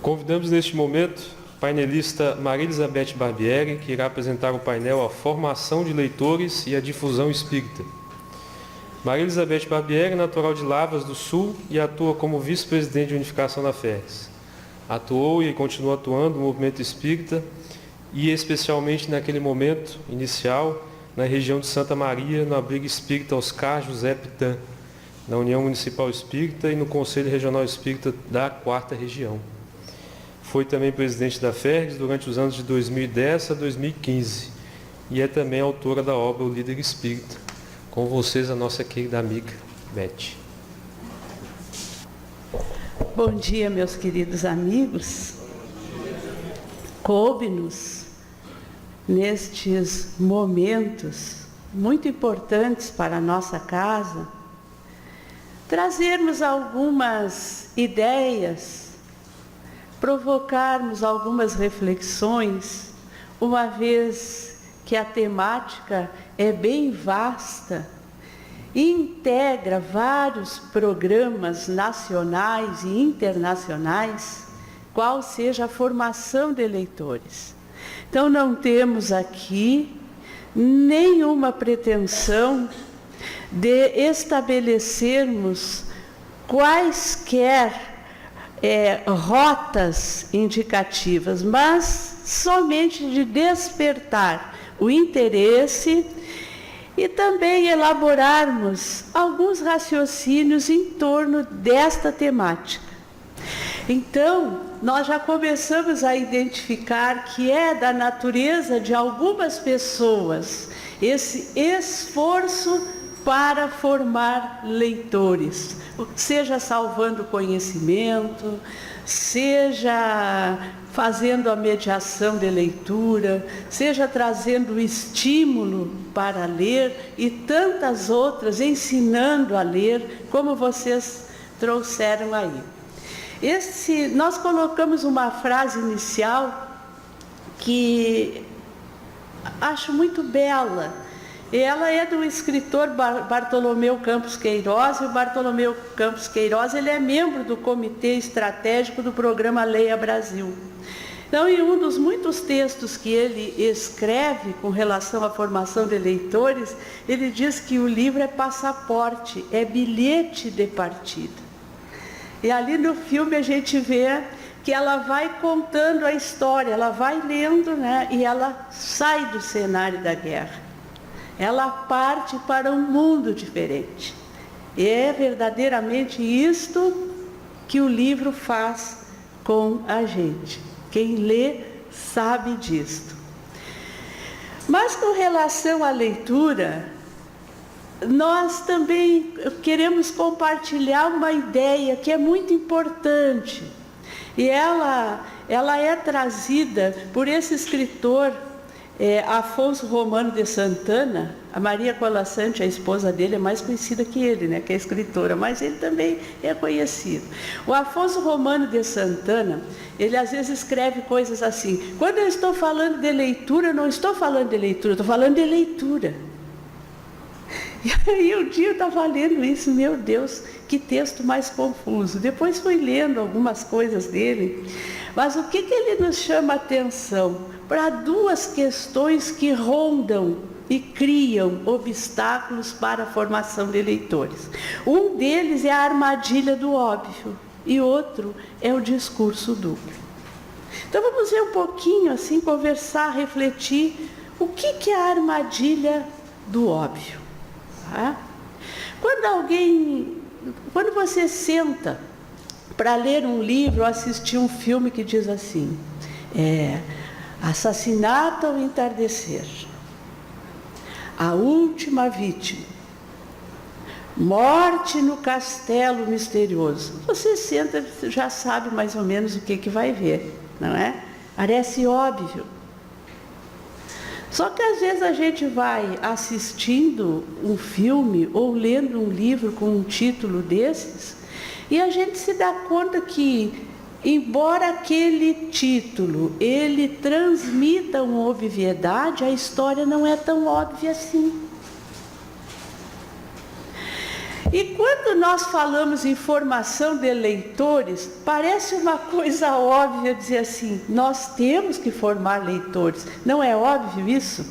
Convidamos neste momento a painelista Maria Elizabeth Barbieri, que irá apresentar o painel A Formação de Leitores e a Difusão Espírita. Maria Elizabeth Barbieri é natural de Lavras do Sul e atua como vice-presidente de unificação da FERGS. Atuou e continua atuando no movimento espírita e especialmente naquele momento inicial na região de Santa Maria, no abrigo espírita Oscar José Pitan, na União Municipal Espírita e no Conselho Regional Espírita da 4ª Região. Foi também presidente da FERGS durante os anos de 2010 a 2015 e é também autora da obra O Líder Espírita. Com vocês, a nossa querida amiga Beth. Bom dia, meus queridos amigos. Coube-nos, nestes momentos muito importantes para a nossa casa, trazermos algumas ideias, provocarmos algumas reflexões, uma vez que a temática é bem vasta e integra vários programas nacionais e internacionais, qual seja a formação de leitores. Então, não temos aqui nenhuma pretensão de estabelecermos quaisquer rotas indicativas, mas somente de despertar o interesse e também elaborarmos alguns raciocínios em torno desta temática. Então, nós já começamos a identificar que é da natureza de algumas pessoas esse esforço para formar leitores, seja salvando conhecimento, seja fazendo a mediação de leitura, seja trazendo o estímulo para ler e tantas outras, ensinando a ler, como vocês trouxeram aí. Nós colocamos uma frase inicial que acho muito bela. Ela é do escritor Bartolomeu Campos Queiroz, e o Bartolomeu Campos Queiroz ele é membro do Comitê Estratégico do Programa Leia Brasil. Então, em um dos muitos textos que ele escreve com relação à formação de leitores, ele diz que o livro é passaporte, é bilhete de partida. E ali no filme a gente vê que ela vai contando a história, ela vai lendo, né? E ela sai do cenário da guerra. Ela parte para um mundo diferente. E é verdadeiramente isto que o livro faz com a gente. Quem lê sabe disto. Mas com relação à leitura, nós também queremos compartilhar uma ideia que é muito importante. E ela é trazida por esse escritor, Afonso Romano de Santana. A Maria Colasanti, a esposa dele, é mais conhecida que ele, né, que é escritora, mas ele também é conhecido. O Afonso Romano de Santana, ele às vezes escreve coisas assim: quando eu estou falando de leitura, eu não estou falando de leitura, eu estou falando de leitura. E aí um dia eu estava lendo isso, meu Deus, que texto mais confuso. Depois fui lendo algumas coisas dele, mas o que ele nos chama a atenção? Para duas questões que rondam e criam obstáculos para a formação de leitores. Um deles é a armadilha do óbvio e outro é o discurso duplo. Então vamos ver um pouquinho, assim, conversar, refletir, o que é a armadilha do óbvio. Tá? Quando você senta para ler um livro ou assistir um filme que diz assim, assassinato ao entardecer, a última vítima, morte no castelo misterioso, você senta e já sabe mais ou menos o que vai ver, não é? Parece óbvio. Só que às vezes a gente vai assistindo um filme ou lendo um livro com um título desses e a gente se dá conta que, embora aquele título ele transmita uma obviedade, a história não é tão óbvia assim. E quando nós falamos em formação de leitores, parece uma coisa óbvia dizer assim, nós temos que formar leitores. Não é óbvio isso?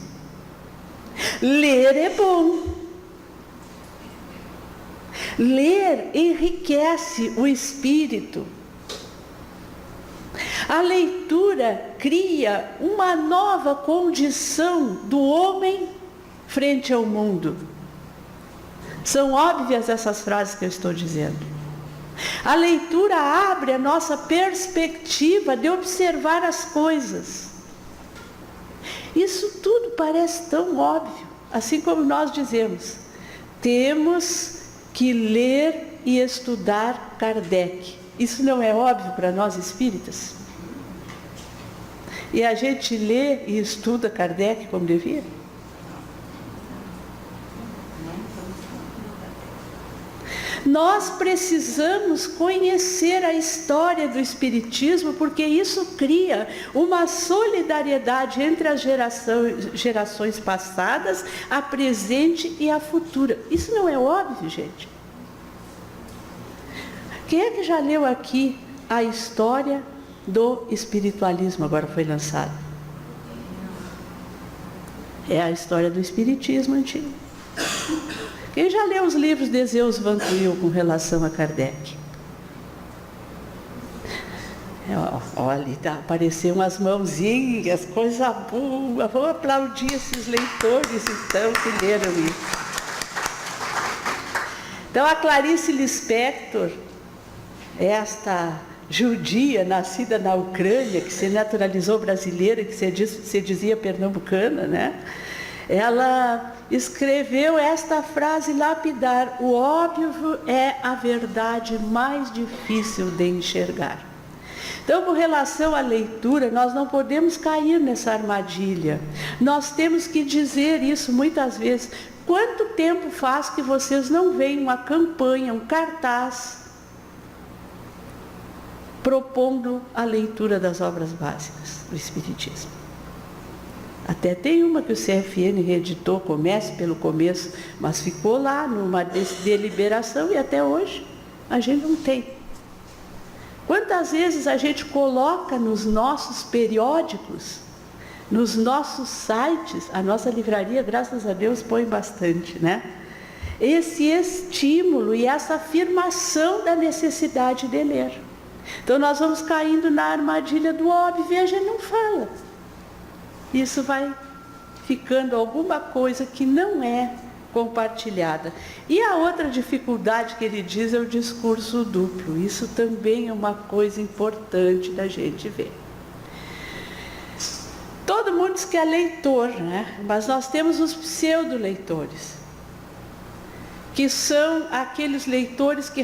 Ler é bom. Ler enriquece o espírito. A leitura cria uma nova condição do homem frente ao mundo. São óbvias essas frases que eu estou dizendo. A leitura abre a nossa perspectiva de observar as coisas. Isso tudo parece tão óbvio, assim como nós dizemos, temos que ler e estudar Kardec. Isso não é óbvio para nós espíritas? E a gente lê e estuda Kardec como devia? Nós precisamos conhecer a história do Espiritismo, porque isso cria uma solidariedade entre as gerações passadas, a presente e a futura. Isso não é óbvio, gente? Quem é que já leu aqui a história do espiritualismo? Agora foi lançada. É a história do Espiritismo antigo. Quem já leu os livros de Zeus Van Tuyl com relação a Kardec? Olha, apareceram umas mãozinhas, coisa boa. Vamos aplaudir esses leitores, então, que leram isso. Então, a Clarice Lispector, esta judia nascida na Ucrânia, que se naturalizou brasileira, que se dizia pernambucana, né? Ela escreveu esta frase lapidar: o óbvio é a verdade mais difícil de enxergar. Então, com relação à leitura, nós não podemos cair nessa armadilha. Nós temos que dizer isso muitas vezes. Quanto tempo faz que vocês não veem uma campanha, um cartaz, propondo a leitura das obras básicas do Espiritismo? Até tem uma que o CFN reeditou, comece pelo começo, mas ficou lá numa deliberação e até hoje a gente não tem. Quantas vezes a gente coloca nos nossos periódicos, nos nossos sites, a nossa livraria, graças a Deus, põe bastante, né? Esse estímulo e essa afirmação da necessidade de ler. Então nós vamos caindo na armadilha do óbvio e a gente não fala. Isso vai ficando alguma coisa que não é compartilhada. E a outra dificuldade que ele diz é o discurso duplo. Isso também é uma coisa importante da gente ver. Todo mundo diz que é leitor, né? Mas nós temos os pseudo-leitores, que são aqueles leitores que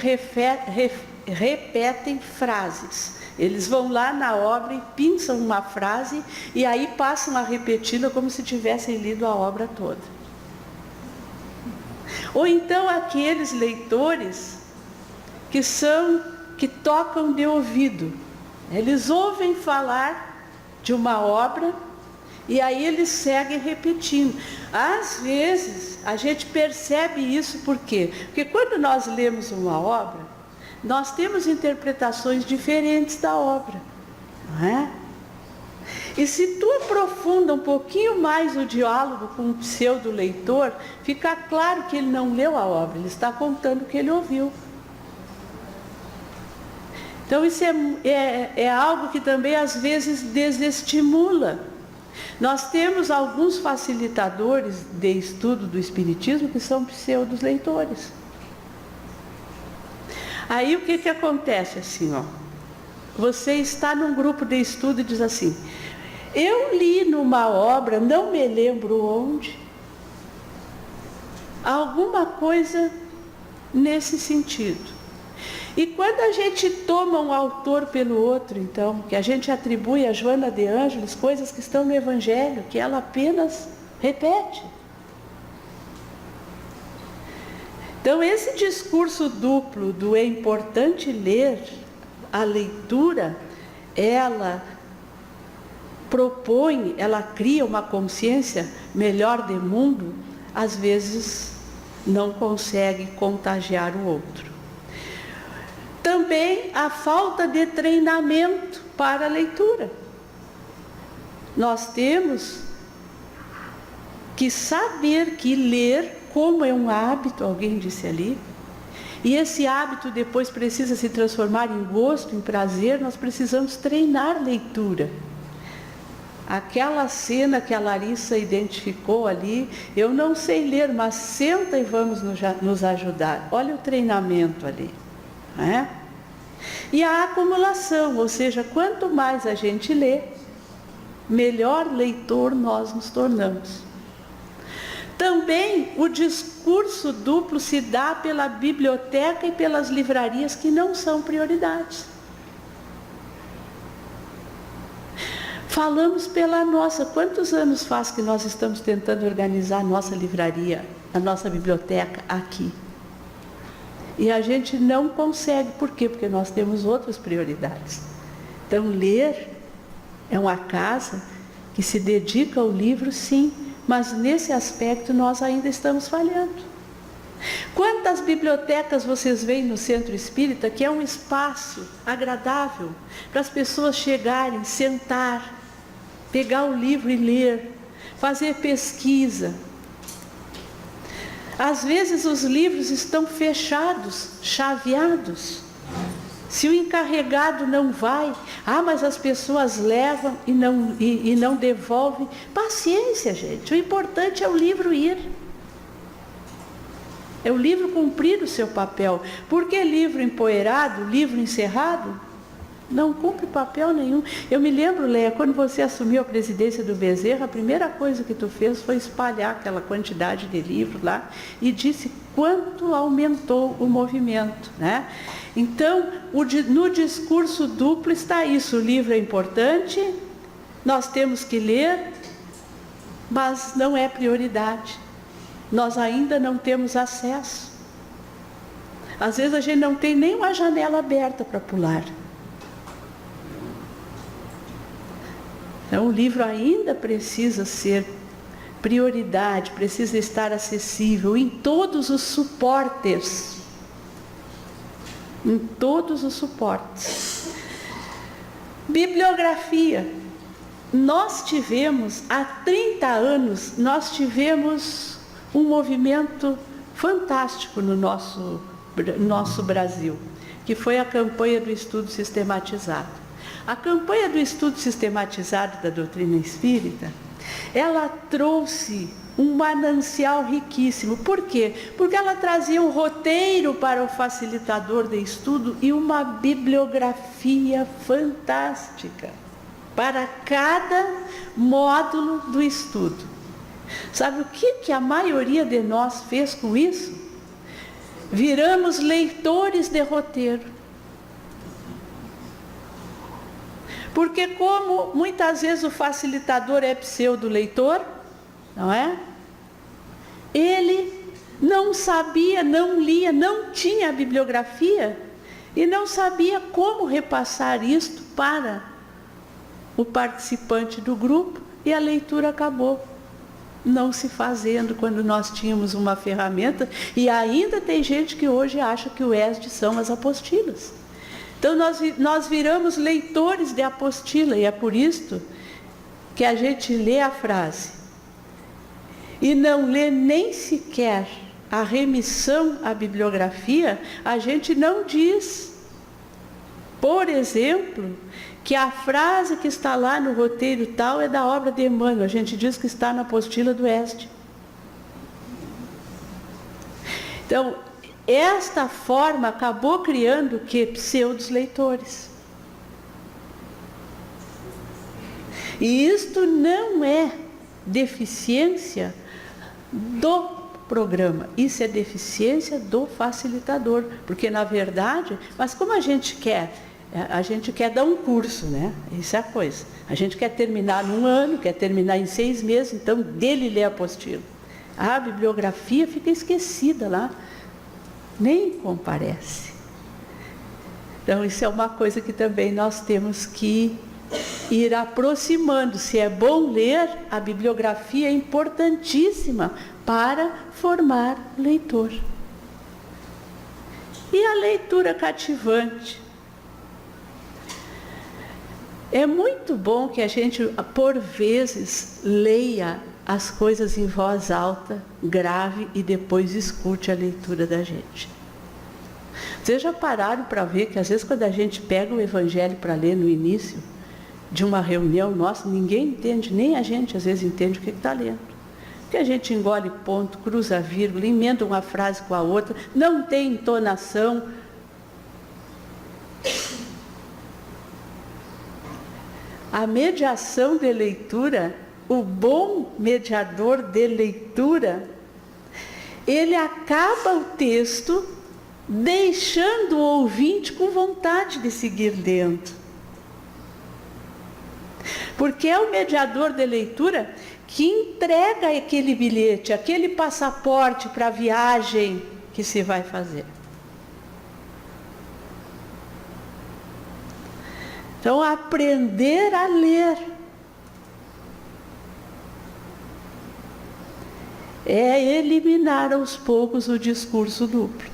repetem frases. Eles vão lá na obra e pinçam uma frase e aí passam a repeti-la como se tivessem lido a obra toda. Ou então aqueles leitores que tocam de ouvido. Eles ouvem falar de uma obra e aí eles seguem repetindo. Às vezes a gente percebe isso por quê? Porque quando nós lemos uma obra, nós temos interpretações diferentes da obra, não é? E se tu aprofunda um pouquinho mais o diálogo com o pseudo-leitor, fica claro que ele não leu a obra, ele está contando o que ele ouviu. Então isso é algo que também às vezes desestimula. Nós temos alguns facilitadores de estudo do Espiritismo que são pseudo-leitores. Aí o que acontece assim, ó? Você está num grupo de estudo e diz assim: eu li numa obra, não me lembro onde, alguma coisa nesse sentido. E quando a gente toma um autor pelo outro, então, que a gente atribui a Joana de Ângeles coisas que estão no Evangelho, que ela apenas repete. Então, esse discurso duplo do é importante ler, a leitura, ela propõe, ela cria uma consciência melhor de mundo, às vezes não consegue contagiar o outro. Também a falta de treinamento para a leitura. Nós temos que saber que ler, como é um hábito, alguém disse ali, e esse hábito depois precisa se transformar em gosto, em prazer, nós precisamos treinar leitura. Aquela cena que a Larissa identificou ali, eu não sei ler, mas senta e vamos nos ajudar. Olha o treinamento ali, né? E a acumulação, ou seja, quanto mais a gente lê, melhor leitor nós nos tornamos. Também o discurso duplo se dá pela biblioteca e pelas livrarias que não são prioridades. Falamos pela nossa. Quantos anos faz que nós estamos tentando organizar a nossa livraria, a nossa biblioteca aqui? E a gente não consegue. Por quê? Porque nós temos outras prioridades. Então, ler é uma casa que se dedica ao livro, sim, mas nesse aspecto nós ainda estamos falhando. Quantas bibliotecas vocês veem no Centro Espírita, que é um espaço agradável para as pessoas chegarem, sentar, pegar o livro e ler, fazer pesquisa. Às vezes os livros estão fechados, chaveados. Se o encarregado não vai, mas as pessoas levam e não devolvem. Paciência, gente. O importante é o livro ir. É o livro cumprir o seu papel. Porque livro empoeirado, livro encerrado, não cumpre papel nenhum. Eu me lembro, Léa, quando você assumiu a presidência do Bezerra, a primeira coisa que tu fez foi espalhar aquela quantidade de livros lá e disse quanto aumentou o movimento, né? Então, no discurso duplo está isso: o livro é importante, nós temos que ler, mas não é prioridade. Nós ainda não temos acesso. Às vezes a gente não tem nem uma janela aberta para pular. Então, o livro ainda precisa ser prioridade, precisa estar acessível em todos os suportes. Em todos os suportes. Bibliografia. Nós tivemos, há 30 anos, nós tivemos um movimento fantástico no nosso Brasil, que foi a campanha do estudo sistematizado. A campanha do estudo sistematizado da doutrina espírita, ela trouxe um manancial riquíssimo. Por quê? Porque ela trazia um roteiro para o facilitador de estudo e uma bibliografia fantástica para cada módulo do estudo. Sabe o que a maioria de nós fez com isso? Viramos leitores de roteiro. Porque como muitas vezes o facilitador é pseudo-leitor, não é? Ele não sabia, não lia, não tinha a bibliografia e não sabia como repassar isto para o participante do grupo, e a leitura acabou não se fazendo quando nós tínhamos uma ferramenta. E ainda tem gente que hoje acha que o ESD são as apostilas. Então nós viramos leitores de apostila, e é por isso que a gente lê a frase e não lê nem sequer a remissão à bibliografia. A gente não diz, por exemplo, que a frase que está lá no roteiro tal é da obra de Emmanuel. A gente diz que está na apostila do ESD. Então, esta forma acabou criando o quê? Pseudos leitores. E isto não é deficiência do programa, isso é deficiência do facilitador, porque na verdade, mas como a gente quer dar um curso, né? Isso é a coisa. A gente quer terminar num ano, quer terminar em 6 meses, então dele lê a apostila. A bibliografia fica esquecida lá, nem comparece. Então isso é uma coisa que também nós temos que ir aproximando. Se é bom ler, a bibliografia é importantíssima para formar leitor. E a leitura cativante? É muito bom que a gente, por vezes, leia as coisas em voz alta, grave, e depois escute a leitura da gente. Vocês já pararam para ver que às vezes quando a gente pega o Evangelho para ler no início de uma reunião nossa, ninguém entende, nem a gente às vezes entende o que está lendo. Porque a gente engole ponto, cruza vírgula, emenda uma frase com a outra, não tem entonação. A mediação de leitura, o bom mediador de leitura, ele acaba o texto deixando o ouvinte com vontade de seguir lendo. Porque é o mediador de leitura que entrega aquele bilhete, aquele passaporte para a viagem que se vai fazer. Então, aprender a ler é eliminar aos poucos o discurso duplo.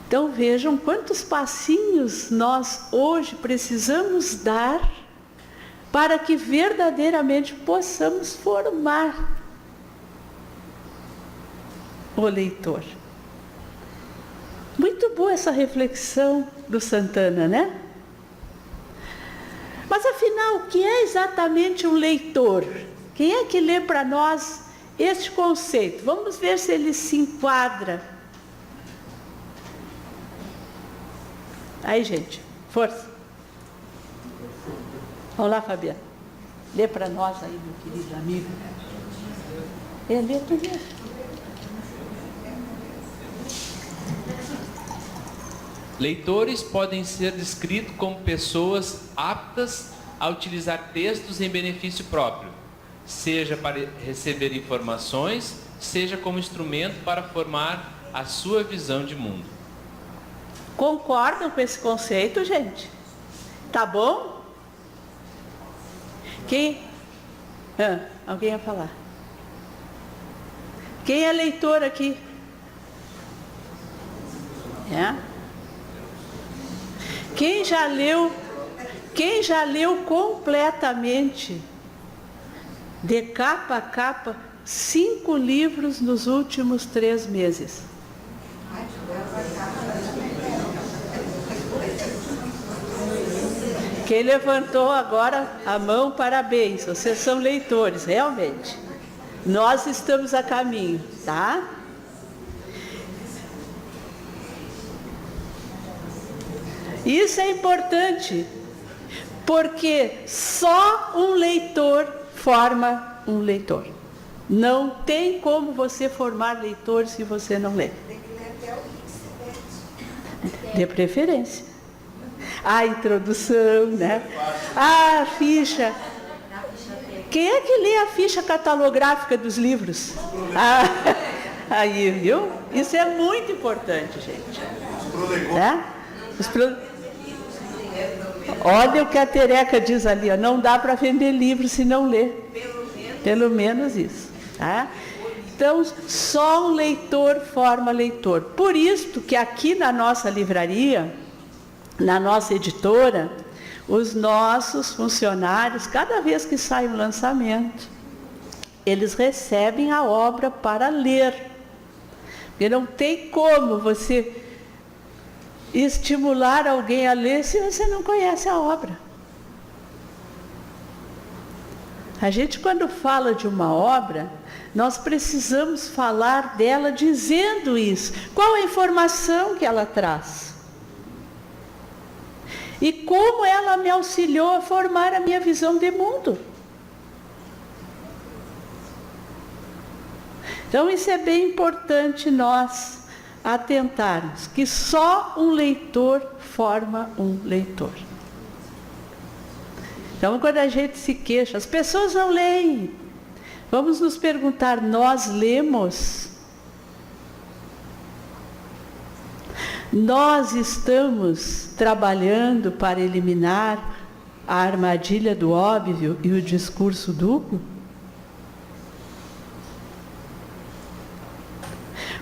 Então, vejam quantos passinhos nós hoje precisamos dar para que verdadeiramente possamos formar o leitor. Muito boa essa reflexão do Santana, né? Mas afinal, o que é exatamente um leitor? Quem é que lê para nós este conceito? Vamos ver se ele se enquadra. Aí, gente, força. Vamos lá, Fabiana. Lê para nós aí, meu querido amigo. Lê tu mesmo. Leitores podem ser descritos como pessoas aptas a utilizar textos em benefício próprio, seja para receber informações, seja como instrumento para formar a sua visão de mundo. Concordam com esse conceito, gente? Tá bom? Quem? Alguém ia falar? Quem é leitor aqui? Quem já leu completamente, de capa a capa, 5 livros nos últimos 3 meses? Quem levantou agora a mão, parabéns, vocês são leitores, realmente. Nós estamos a caminho, tá? Isso é importante, porque só um leitor forma um leitor. Não tem como você formar leitor se você não lê. De preferência. A introdução, né? A ficha. Quem é que lê a ficha catalográfica dos livros? Aí, viu? Isso é muito importante, gente. Né? Olha o que a Tereca diz ali, ó, não dá para vender livro se não ler. Pelo menos isso. Tá? Então, só um leitor forma leitor. Por isso que aqui na nossa livraria, na nossa editora, os nossos funcionários, cada vez que sai um lançamento, eles recebem a obra para ler. Porque não tem como você estimular alguém a ler se você não conhece a obra. A gente, quando fala de uma obra, nós precisamos falar dela dizendo isso. Qual a informação que ela traz? E como ela me auxiliou a formar a minha visão de mundo? Então, isso é bem importante nós atentarmos, que só um leitor forma um leitor. Então, quando a gente se queixa, as pessoas não leem. Vamos nos perguntar, nós lemos? Nós estamos trabalhando para eliminar a armadilha do óbvio e o discurso duplo?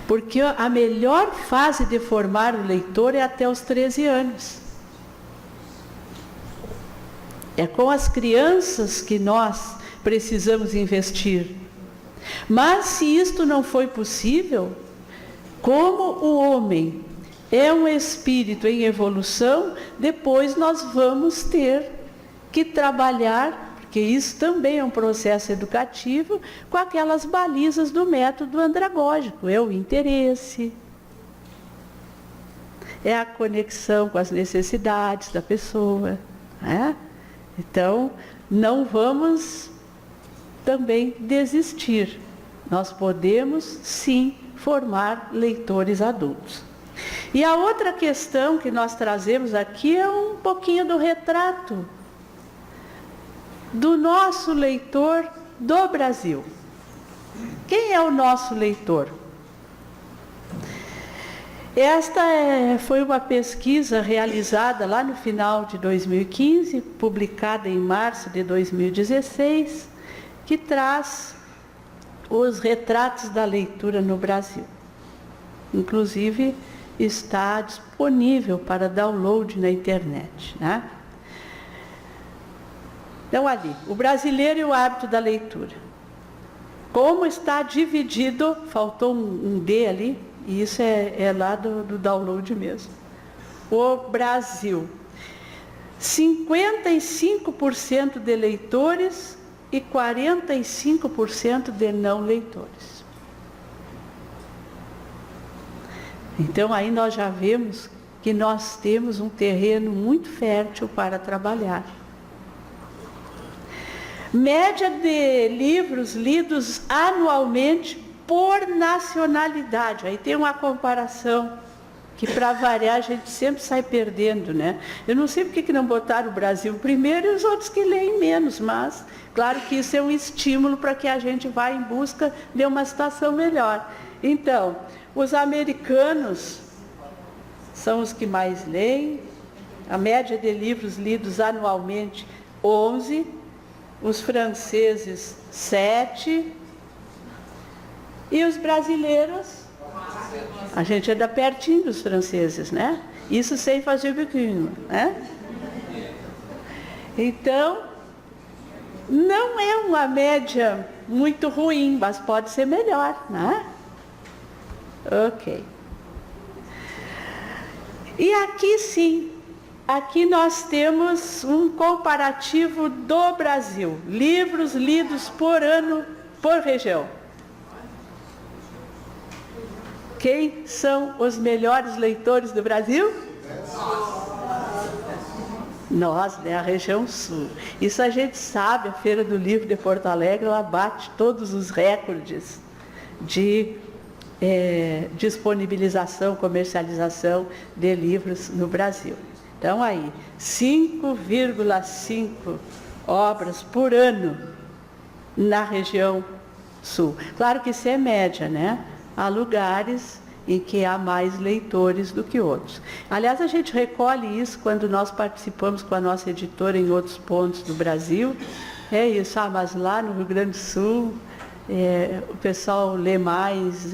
Porque a melhor fase de formar o leitor é até os 13 anos. É com as crianças que nós precisamos investir. Mas se isto não foi possível, como o homem é um espírito em evolução, depois nós vamos ter que trabalhar, porque isso também é um processo educativo, com aquelas balizas do método andragógico. É o interesse, é a conexão com as necessidades da pessoa, né? Então, não vamos também desistir. Nós podemos, sim, formar leitores adultos. E a outra questão que nós trazemos aqui é um pouquinho do retrato do nosso leitor do Brasil. Quem é o nosso leitor? Esta foi uma pesquisa realizada lá no final de 2015, publicada em março de 2016, que traz os retratos da leitura no Brasil. Inclusive, está disponível para download na internet, né? Então, ali, o brasileiro e o hábito da leitura. Como está dividido, faltou um D ali, e isso é lá do download mesmo. O Brasil, 55% de leitores e 45% de não leitores. Então, aí nós já vemos que nós temos um terreno muito fértil para trabalhar. Média de livros lidos anualmente por nacionalidade. Aí tem uma comparação que, para variar, a gente sempre sai perdendo, né? Eu não sei porque que não botaram o Brasil primeiro e os outros que leem menos, mas claro que isso é um estímulo para que a gente vá em busca de uma situação melhor. Então, os americanos são os que mais leem, a média de livros lidos anualmente, 11, os franceses, 7, e os brasileiros, a gente anda pertinho dos franceses, né? Isso sem fazer biquinho, né? Então, não é uma média muito ruim, mas pode ser melhor, né? Ok. E aqui sim, aqui nós temos um comparativo do Brasil. Livros lidos por ano, por região. Quem são os melhores leitores do Brasil? Nós, né? A região sul. Isso a gente sabe, a Feira do Livro de Porto Alegre, ela bate todos os recordes de disponibilização, comercialização de livros no Brasil. Então aí, 5,5 obras por ano na região sul. Claro que isso é média, né? Há lugares em que há mais leitores do que outros. Aliás, a gente recolhe isso quando nós participamos com a nossa editora em outros pontos do Brasil. É isso, mas lá no Rio Grande do Sul, o pessoal lê mais,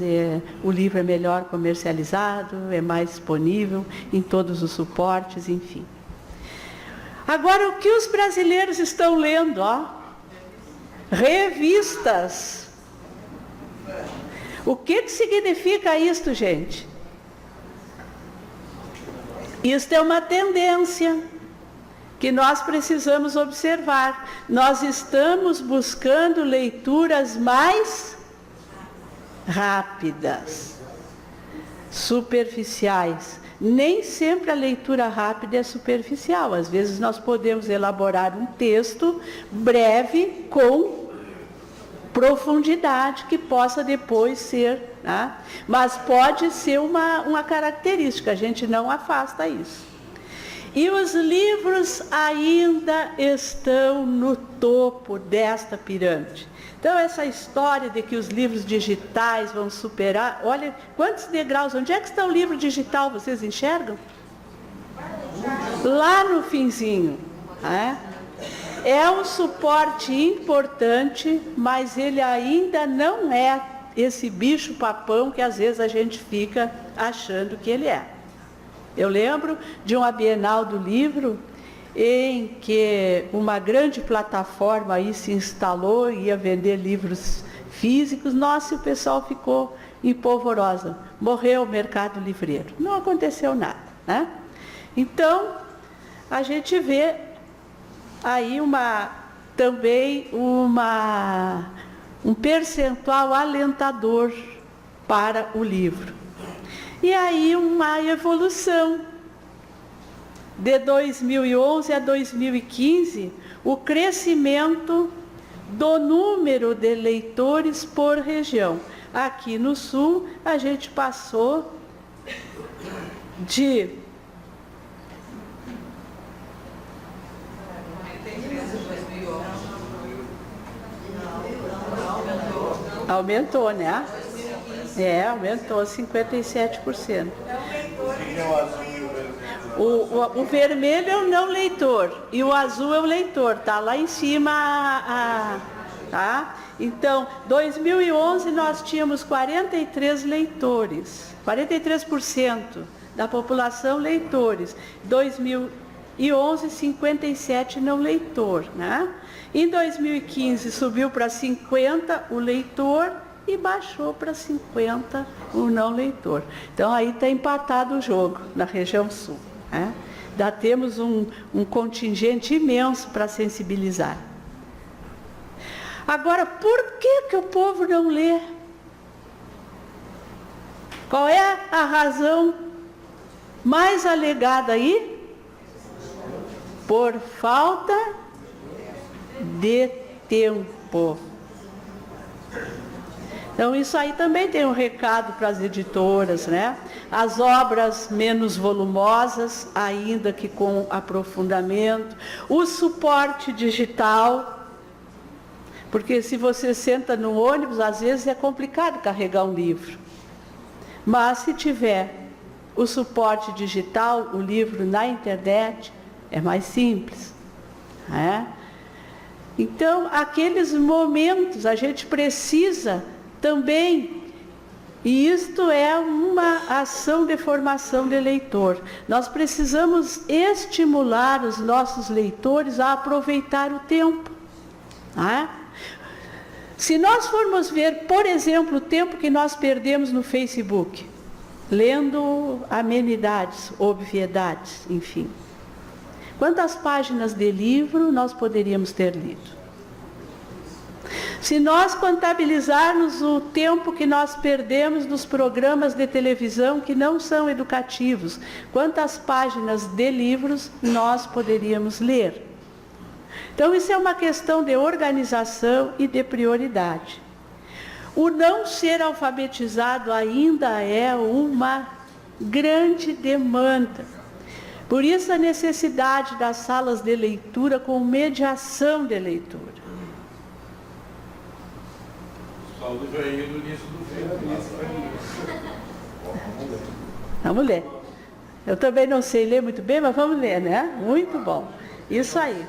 o livro é melhor comercializado, é mais disponível em todos os suportes, enfim. Agora, o que os brasileiros estão lendo? Revistas. O que significa isto, gente? Isto é uma tendência que nós precisamos observar. Nós estamos buscando leituras mais rápidas, superficiais. Nem sempre a leitura rápida é superficial. Às vezes nós podemos elaborar um texto breve com profundidade que possa depois ser, né? Mas pode ser uma característica, a gente não afasta isso. E os livros ainda estão no topo desta pirâmide. Então, essa história de que os livros digitais vão superar, olha quantos degraus, onde é que está o livro digital, vocês enxergam? Lá no finzinho, né? É um suporte importante, mas ele ainda não é esse bicho-papão que às vezes a gente fica achando que ele é. Eu lembro de uma Bienal do Livro em que uma grande plataforma aí se instalou e ia vender livros físicos. Nossa, e o pessoal ficou em polvorosa. Morreu o mercado livreiro. Não aconteceu nada, né? Então, a gente vê aí também um percentual alentador para o livro. E aí uma evolução. De 2011 a 2015, o crescimento do número de leitores por região. Aqui no Sul, a gente passou de aumentou, né? Aumentou 57%. O vermelho é o não leitor e o azul é o leitor, tá lá em cima, tá? Então, 2011 nós tínhamos 43 leitores, 43% da população leitores. 2011, 57 não leitor, né? Em 2015 subiu para 50 o leitor e baixou para 50 o não leitor. Então aí está empatado o jogo na região sul. Ainda temos um contingente imenso para sensibilizar. Agora, por que o povo não lê? Qual é a razão mais alegada aí? Por falta de tempo. Então, isso aí também tem um recado para as editoras, né? As obras menos volumosas, ainda que com aprofundamento. O suporte digital, porque se você senta no ônibus, às vezes é complicado carregar um livro. Mas se tiver o suporte digital, o livro na internet, é mais simples, né? Então, aqueles momentos, a gente precisa também, e isto é uma ação de formação de leitor. Nós precisamos estimular os nossos leitores a aproveitar o tempo. Né? Se nós formos ver, por exemplo, o tempo que nós perdemos no Facebook, lendo amenidades, obviedades, enfim. Quantas páginas de livro nós poderíamos ter lido? Se nós contabilizarmos o tempo que nós perdemos nos programas de televisão que não são educativos, quantas páginas de livros nós poderíamos ler? Então, isso é uma questão de organização e de prioridade. O não ser alfabetizado ainda é uma grande demanda. Por isso, a necessidade das salas de leitura com mediação de leitura. Do Jair do início do filme. Vamos ler. Eu também não sei ler muito bem, mas vamos ler, né? Muito bom. Isso aí.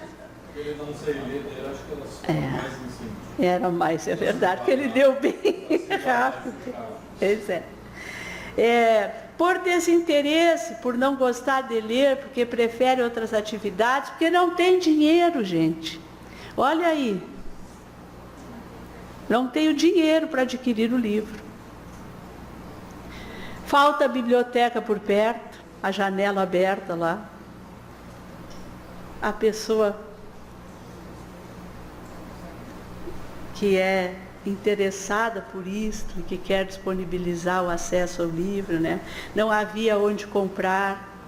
Ele não sei ler, eu acho que era mais em cima. Era mais, é verdade que ele deu bem rápido. Pois é. Por desinteresse, por não gostar de ler, porque prefere outras atividades, porque não tem dinheiro, gente. Olha aí. Não tenho dinheiro para adquirir o livro. Falta a biblioteca por perto, a janela aberta lá. A pessoa que é interessada por isto e que quer disponibilizar o acesso ao livro, né? Não havia onde comprar.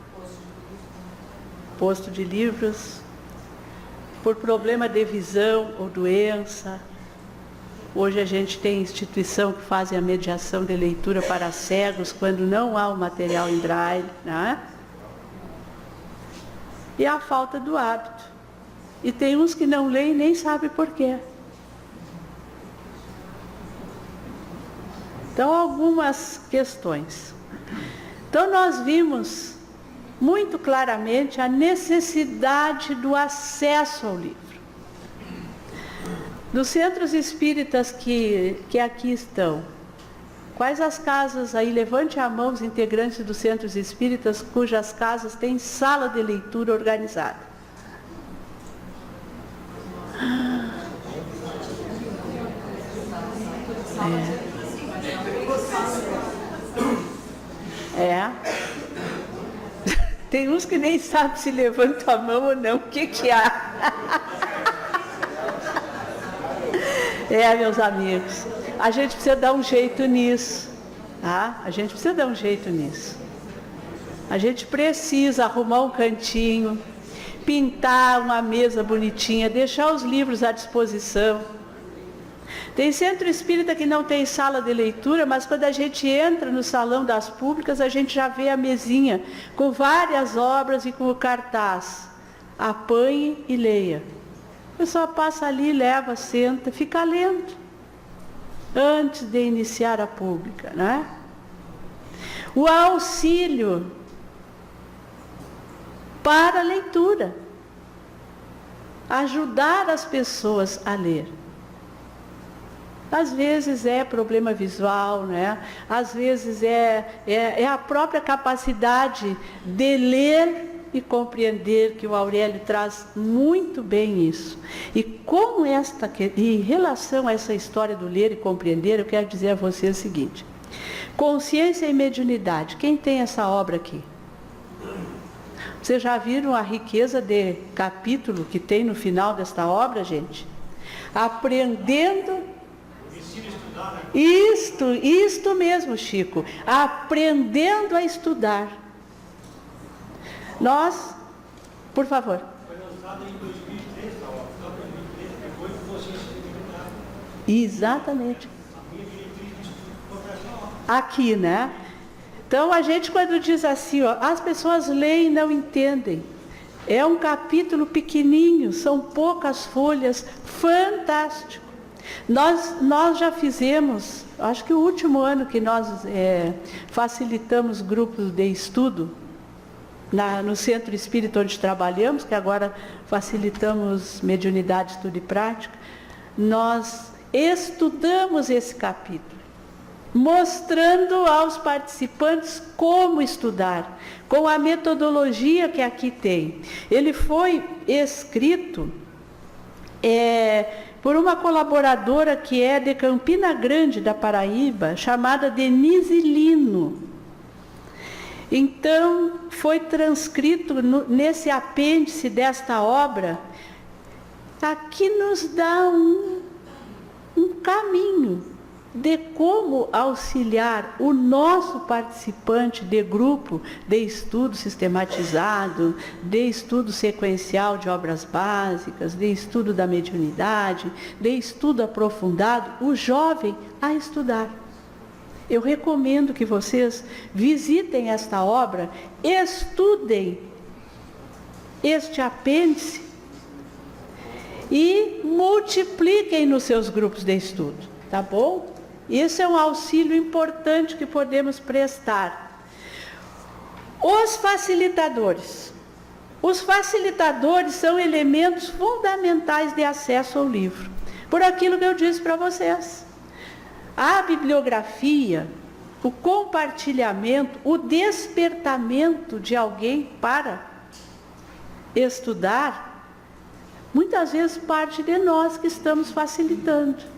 Posto de livros. Por problema de visão ou doença. Hoje a gente tem instituição que faz a mediação de leitura para cegos quando não há o material em braille, né? E a falta do hábito. E tem uns que não leem e nem sabem por quê. Então, algumas questões. Então, nós vimos muito claramente a necessidade do acesso ao livro. Dos centros espíritas que aqui estão, quais as casas aí, levante a mão os integrantes dos centros espíritas cujas casas têm sala de leitura organizada. Tem uns que nem sabem se levanta a mão ou não, o que há? Meus amigos, a gente precisa dar um jeito nisso, tá? A gente precisa dar um jeito nisso. A gente precisa arrumar um cantinho, pintar uma mesa bonitinha, deixar os livros à disposição. Tem centro espírita que não tem sala de leitura, mas quando a gente entra no salão das públicas, a gente já vê a mesinha com várias obras e com o cartaz. Apanhe e leia. A pessoa passa ali, leva, senta, fica lendo, antes de iniciar a pública, né? O auxílio para a leitura. Ajudar as pessoas a ler. Às vezes é problema visual, né? Às vezes é a própria capacidade de ler e compreender, que o Aurélio traz muito bem isso. E em relação a essa história do ler e compreender, eu quero dizer a você o seguinte: Consciência e Mediunidade. Quem tem essa obra aqui? Vocês já viram a riqueza de capítulo que tem no final desta obra, gente? Aprendendo. Isto mesmo, Chico. Aprendendo a estudar. Nós, por favor. Foi lançada em 2003, essa obra. Só 2003, depois de Consciência e Mediunidade. Exatamente. A minha diretriz de estudo foi para essa obra. Aqui, né? Então, a gente quando diz assim, ó, as pessoas leem e não entendem. É um capítulo pequenininho, são poucas folhas, fantástico. Nós já fizemos, acho que o último ano que nós facilitamos grupos de estudo, no Centro Espírita onde trabalhamos, que agora facilitamos mediunidade, estudo e prática, nós estudamos esse capítulo, mostrando aos participantes como estudar, com a metodologia que aqui tem. Ele foi escrito por uma colaboradora que é de Campina Grande, da Paraíba, chamada Denise Lino. Então, foi transcrito nesse apêndice desta obra, aqui nos dá um caminho de como auxiliar o nosso participante de grupo de estudo sistematizado, de estudo sequencial de obras básicas, de estudo da mediunidade, de estudo aprofundado, o jovem a estudar. Eu recomendo que vocês visitem esta obra, estudem este apêndice e multipliquem nos seus grupos de estudo, tá bom? Isso é um auxílio importante que podemos prestar. Os facilitadores. Os facilitadores são elementos fundamentais de acesso ao livro. Por aquilo que eu disse para vocês. A bibliografia, o compartilhamento, o despertamento de alguém para estudar, muitas vezes parte de nós que estamos facilitando.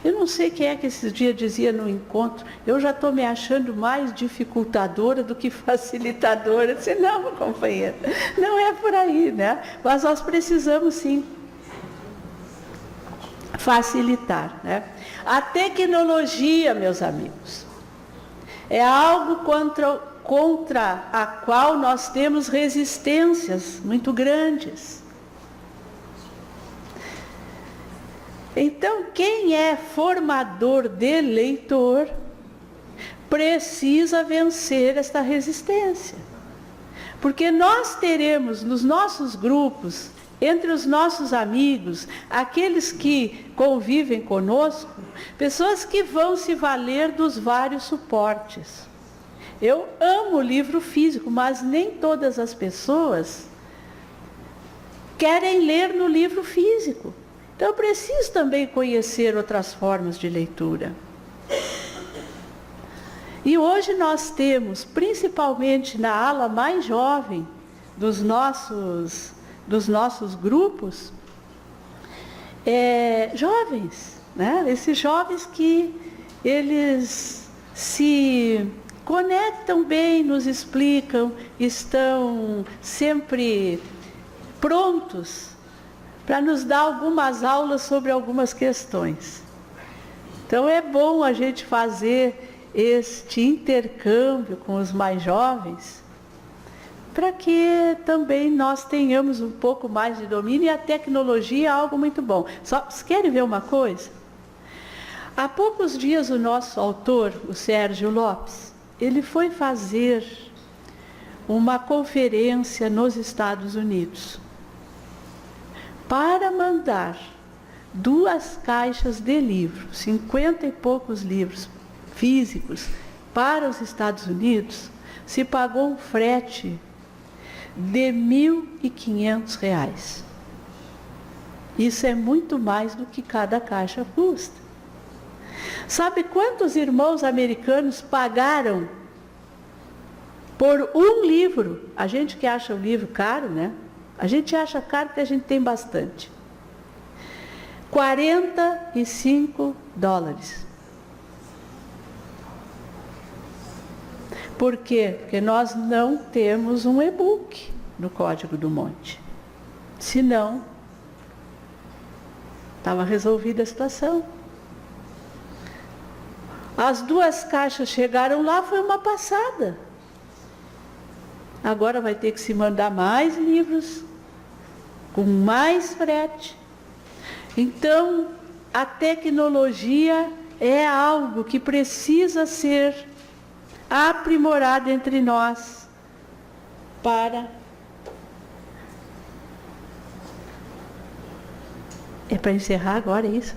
Eu não sei quem é que esses dias dizia no encontro, eu já estou me achando mais dificultadora do que facilitadora. Eu disse, não, companheira, não é por aí, né? Mas nós precisamos sim facilitar, né? A tecnologia, meus amigos, é algo contra a qual nós temos resistências muito grandes. Então, quem é formador de leitor precisa vencer esta resistência. Porque nós teremos nos nossos grupos, entre os nossos amigos, aqueles que convivem conosco, pessoas que vão se valer dos vários suportes. Eu amo o livro físico, mas nem todas as pessoas querem ler no livro físico. Então eu preciso também conhecer outras formas de leitura. E hoje nós temos, principalmente na ala mais jovem dos nossos grupos, jovens, né? Esses jovens que eles se conectam bem, nos explicam, estão sempre prontos para nos dar algumas aulas sobre algumas questões. Então é bom a gente fazer este intercâmbio com os mais jovens, para que também nós tenhamos um pouco mais de domínio, e a tecnologia é algo muito bom. Vocês querem ver uma coisa? Há poucos dias o nosso autor, o Sérgio Lopes, ele foi fazer uma conferência nos Estados Unidos para mandar 2 caixas de livros, 50 e poucos livros físicos para os Estados Unidos. Se pagou um frete de R$ 1.500. Isso é muito mais do que cada caixa custa. Sabe quantos irmãos americanos pagaram por um livro? A gente que acha o livro caro, né? A gente acha caro porque a gente tem bastante. $45. Por quê? Porque nós não temos um e-book no Código do Monte. Senão, estava resolvida a situação. As 2 caixas chegaram lá, foi uma passada. Agora vai ter que se mandar mais livros, com mais frete. Então, a tecnologia é algo que precisa ser aprimorado entre nós para... É para encerrar agora, é isso?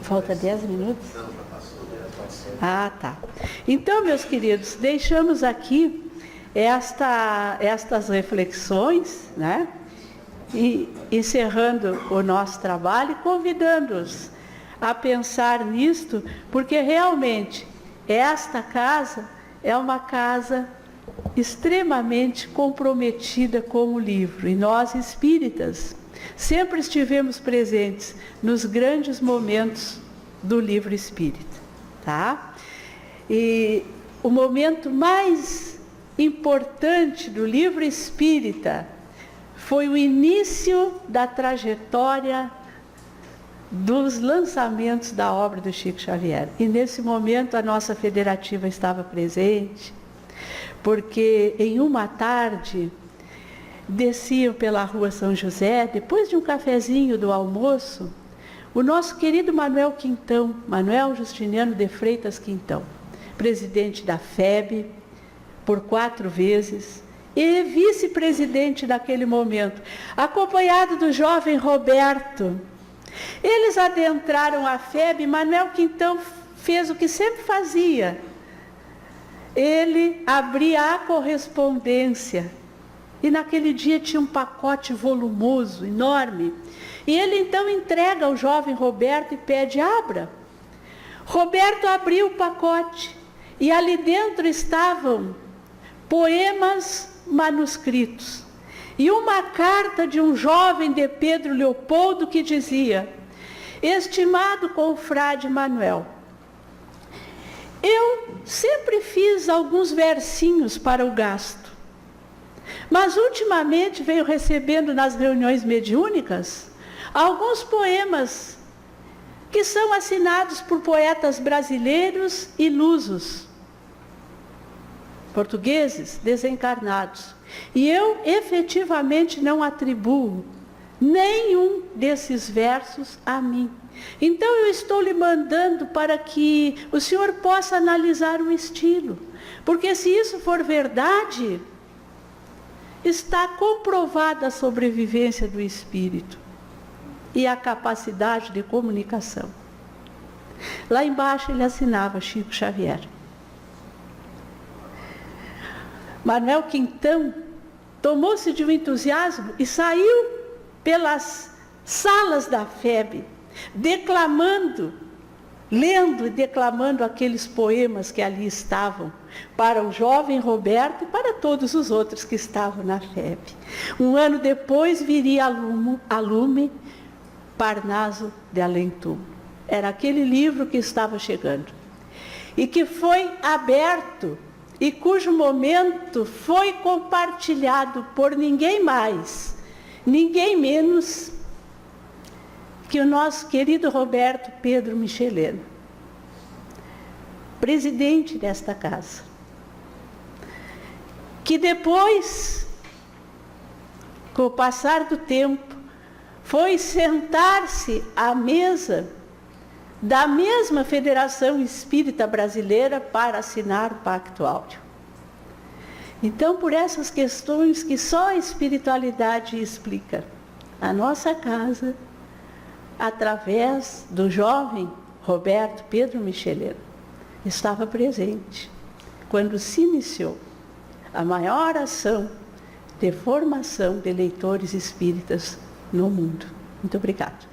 Falta 10 minutos? Ah, tá. Então, meus queridos, deixamos aqui estas reflexões, né? E encerrando o nosso trabalho, convidando-os a pensar nisto, porque realmente esta casa é uma casa extremamente comprometida com o livro, e nós espíritas sempre estivemos presentes nos grandes momentos do livro espírita, tá? E o momento mais importante do livro espírita foi o início da trajetória dos lançamentos da obra do Chico Xavier. E nesse momento a nossa federativa estava presente, porque em uma tarde desciam pela rua São José, depois de um cafezinho do almoço, o nosso querido Manuel Quintão, Manuel Justiniano de Freitas Quintão, presidente da FEB por 4 vezes, e vice-presidente naquele momento, acompanhado do jovem Roberto. Eles adentraram a FEB, Manuel Quintão fez o que sempre fazia. Ele abria a correspondência, e naquele dia tinha um pacote volumoso, enorme, e ele então entrega ao jovem Roberto e pede: abra. Roberto abriu o pacote, e ali dentro estavam poemas manuscritos, e uma carta de um jovem de Pedro Leopoldo que dizia: estimado confrade Manuel, eu sempre fiz alguns versinhos para o gasto, mas ultimamente venho recebendo nas reuniões mediúnicas alguns poemas que são assinados por poetas brasileiros e lusos, portugueses desencarnados, e eu efetivamente não atribuo nenhum desses versos a mim. Então eu estou lhe mandando para que o senhor possa analisar o estilo, porque se isso for verdade, está comprovada a sobrevivência do espírito e a capacidade de comunicação. Lá embaixo ele assinava Chico Xavier. Manuel Quintão tomou-se de um entusiasmo e saiu pelas salas da FEB, declamando, lendo e declamando aqueles poemas que ali estavam, para o jovem Roberto e para todos os outros que estavam na FEB. Um ano depois viria a lume Parnaso de Além-Túmulo. Era aquele livro que estava chegando e que foi aberto e cujo momento foi compartilhado por ninguém mais, ninguém menos que o nosso querido Roberto Pedro Michelena, presidente desta casa, que depois, com o passar do tempo, foi sentar-se à mesa da mesma Federação Espírita Brasileira para assinar o Pacto Áureo. Então, por essas questões que só a espiritualidade explica, a nossa casa, através do jovem Roberto Pedro Michelena, estava presente quando se iniciou a maior ação de formação de leitores espíritas no mundo. Muito obrigada.